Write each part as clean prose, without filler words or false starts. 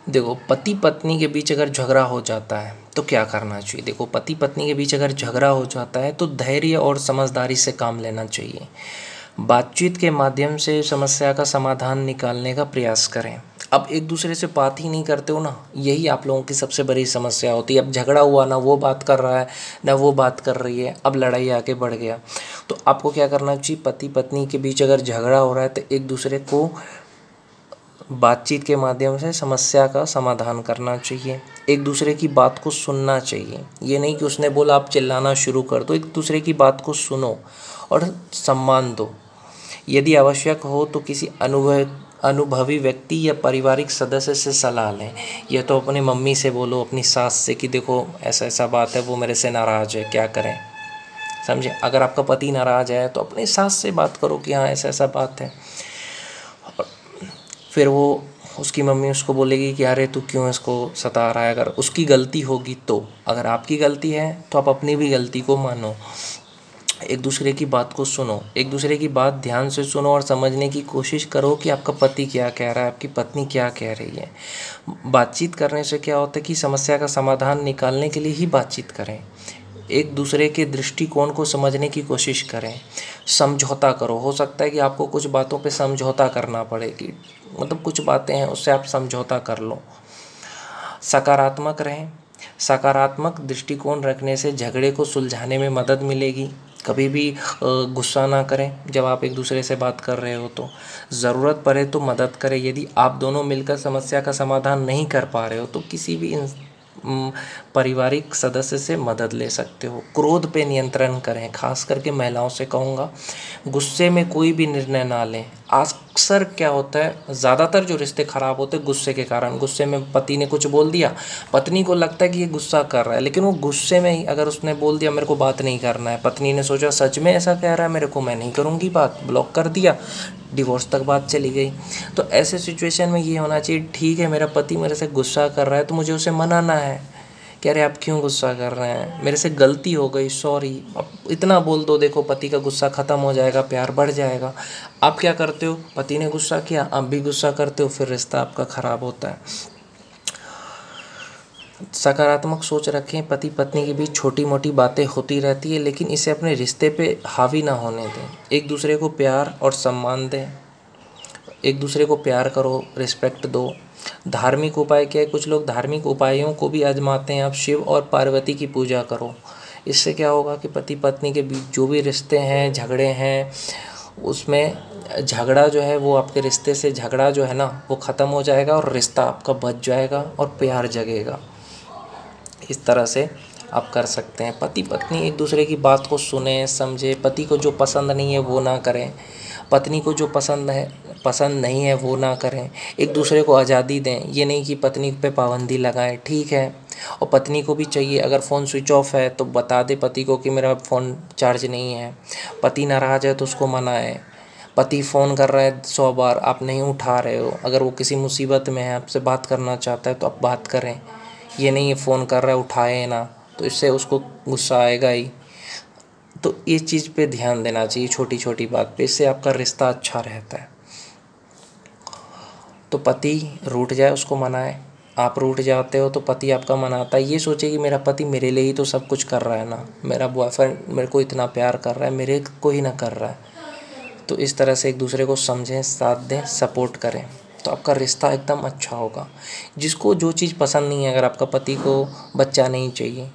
देखो, पति पत्नी के बीच अगर झगड़ा हो जाता है तो क्या करना चाहिए। देखो, पति पत्नी के बीच अगर झगड़ा हो जाता है तो धैर्य और समझदारी से काम लेना चाहिए। बातचीत के माध्यम से समस्या का समाधान निकालने का प्रयास करें। अब एक दूसरे से बात ही नहीं करते हो ना, यही आप लोगों की सबसे बड़ी समस्या होती है। अब झगड़ा हुआ, ना वो बात कर रहा है ना वो बात कर रही है, अब लड़ाई आगे बढ़ गया। तो आपको क्या करना चाहिए, पति पत्नी के बीच अगर झगड़ा हो रहा है तो एक दूसरे को बातचीत के माध्यम से समस्या का समाधान करना चाहिए। एक दूसरे की बात को सुनना चाहिए। ये नहीं कि उसने बोला आप चिल्लाना शुरू कर दो। एक दूसरे की बात को सुनो और सम्मान दो। यदि आवश्यक हो तो किसी अनुभवी व्यक्ति या पारिवारिक सदस्य से सलाह लें। यह तो अपनी मम्मी से बोलो, अपनी सास से कि देखो ऐसा ऐसा बात है, वो मेरे से नाराज़ है, क्या करें। समझे। अगर आपका पति नाराज़ है तो अपनी सास से बात करो कि हाँ ऐसा ऐसा बात है। फिर वो उसकी मम्मी उसको बोलेगी कि अरे तू क्यों इसको सता रहा है। अगर उसकी गलती होगी तो, अगर आपकी गलती है तो आप अपनी भी गलती को मानो। एक दूसरे की बात को सुनो, एक दूसरे की बात ध्यान से सुनो और समझने की कोशिश करो कि आपका पति क्या कह रहा है, आपकी पत्नी क्या कह रही है। बातचीत करने से क्या होता है कि समस्या का समाधान निकालने के लिए ही बातचीत करें। एक दूसरे के दृष्टिकोण को समझने की कोशिश करें। समझौता करो। हो सकता है कि आपको कुछ बातों पे समझौता करना पड़े, कि मतलब कुछ बातें हैं उससे आप समझौता कर लो। सकारात्मक रहें। सकारात्मक दृष्टिकोण रखने से झगड़े को सुलझाने में मदद मिलेगी। कभी भी गुस्सा ना करें जब आप एक दूसरे से बात कर रहे हो तो। ज़रूरत पड़े तो मदद करें। यदि आप दोनों मिलकर समस्या का समाधान नहीं कर पा रहे हो तो किसी भी पारिवारिक सदस्य से मदद ले सकते हो। क्रोध पे नियंत्रण करें, खास करके महिलाओं से कहूँगा। गुस्से में कोई भी निर्णय ना लें। अक्सर क्या होता है, ज़्यादातर जो रिश्ते ख़राब होते हैं गुस्से के कारण। गुस्से में पति ने कुछ बोल दिया, पत्नी को लगता है कि ये गुस्सा कर रहा है, लेकिन वो गुस्से में ही अगर उसने बोल दिया मेरे को बात नहीं करना है, पत्नी ने सोचा सच में ऐसा कह रहा है मेरे को, मैं नहीं करूँगी बात, ब्लॉक कर दिया, डिवोर्स तक बात चली गई। तो ऐसे सिचुएशन में ये होना चाहिए, ठीक है मेरा पति मेरे से गुस्सा कर रहा है तो मुझे उसे मनाना है कि अरे आप क्यों गुस्सा कर रहे हैं, मेरे से गलती हो गई, सॉरी। अब इतना बोल दो, देखो पति का गुस्सा ख़त्म हो जाएगा, प्यार बढ़ जाएगा। आप क्या करते हो, पति ने गुस्सा किया, आप भी गुस्सा करते हो, फिर रिश्ता आपका ख़राब होता है। सकारात्मक सोच रखें। पति पत्नी के बीच छोटी मोटी बातें होती रहती है, लेकिन इसे अपने रिश्ते पे हावी ना होने दें। एक दूसरे को प्यार और सम्मान दें। एक दूसरे को प्यार करो, रिस्पेक्ट दो। धार्मिक उपाय क्या है, कुछ लोग धार्मिक उपायों को भी आजमाते हैं। आप शिव और पार्वती की पूजा करो। इससे क्या होगा कि पति पत्नी के बीच जो भी रिश्ते हैं, झगड़े हैं, उसमें झगड़ा जो है वो आपके रिश्ते से झगड़ा जो है ना वो ख़त्म हो जाएगा और रिश्ता आपका बच जाएगा और प्यार जगेगा। इस तरह से आप कर सकते हैं। पति पत्नी एक दूसरे की बात को सुने, समझे। पति को जो पसंद नहीं है वो ना करें, पत्नी को जो पसंद नहीं है वो ना करें। एक दूसरे को आज़ादी दें। ये नहीं कि पत्नी पे पाबंदी लगाएं, ठीक है। और पत्नी को भी चाहिए अगर फ़ोन स्विच ऑफ है तो बता दे पति को कि मेरा फ़ोन चार्ज नहीं है। पति नाराज़ है तो उसको मनाएं। पति फ़ोन कर रहा है 100 बार, आप नहीं उठा रहे हो, अगर वो किसी मुसीबत में है, आपसे बात करना चाहता है तो आप बात करें। ये नहीं है फ़ोन कर रहा है उठाए ना, तो इससे उसको गुस्सा आएगा ही। तो ये चीज़ पे ध्यान देना चाहिए, छोटी छोटी बात पे। इससे आपका रिश्ता अच्छा रहता है। तो पति रूठ जाए उसको मनाए। आप रूठ जाते हो तो पति आपका मनाता है। ये सोचे कि मेरा पति मेरे लिए ही तो सब कुछ कर रहा है ना, मेरा बॉयफ्रेंड मेरे को इतना प्यार कर रहा है, मेरे को ही ना कर रहा है। तो इस तरह से एक दूसरे को समझें, साथ दें, सपोर्ट करें, तो आपका रिश्ता एकदम अच्छा होगा। जिसको जो चीज़ पसंद नहीं है, अगर आपका पति को बच्चा नहीं चाहिए,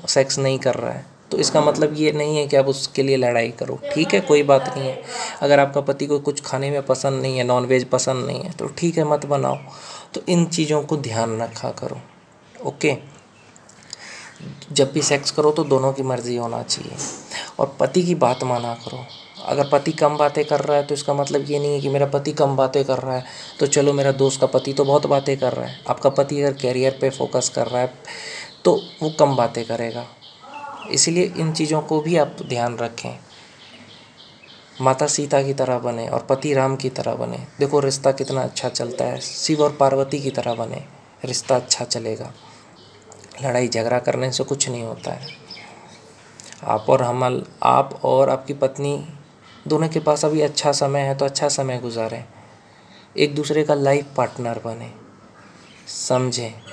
सेक्स नहीं कर रहा है, तो इसका मतलब ये नहीं है कि आप उसके लिए लड़ाई करो, ठीक है, कोई बात नहीं है। अगर आपका पति को कुछ खाने में पसंद नहीं है, नॉनवेज पसंद नहीं है, तो ठीक है मत बनाओ। तो इन चीज़ों को ध्यान रखा करो। ओके। जब भी सेक्स करो तो दोनों की मर्ज़ी होना चाहिए और पति की बात माना करो। अगर पति कम बातें कर रहा है तो इसका मतलब ये नहीं है कि मेरा पति कम बातें कर रहा है तो चलो मेरा दोस्त का पति तो बहुत बातें कर रहा है। आपका पति अगर कैरियर पे फोकस कर रहा है तो वो कम बातें करेगा। इसलिए इन चीज़ों को भी आप ध्यान रखें। माता सीता की तरह बने और पति राम की तरह बने। देखो रिश्ता कितना अच्छा चलता है। शिव और पार्वती की तरह बने, रिश्ता अच्छा चलेगा। लड़ाई झगड़ा करने से कुछ नहीं होता है। आप और आपकी पत्नी दोनों के पास अभी अच्छा समय है तो अच्छा समय गुजारें। एक दूसरे का लाइफ पार्टनर बने। समझें।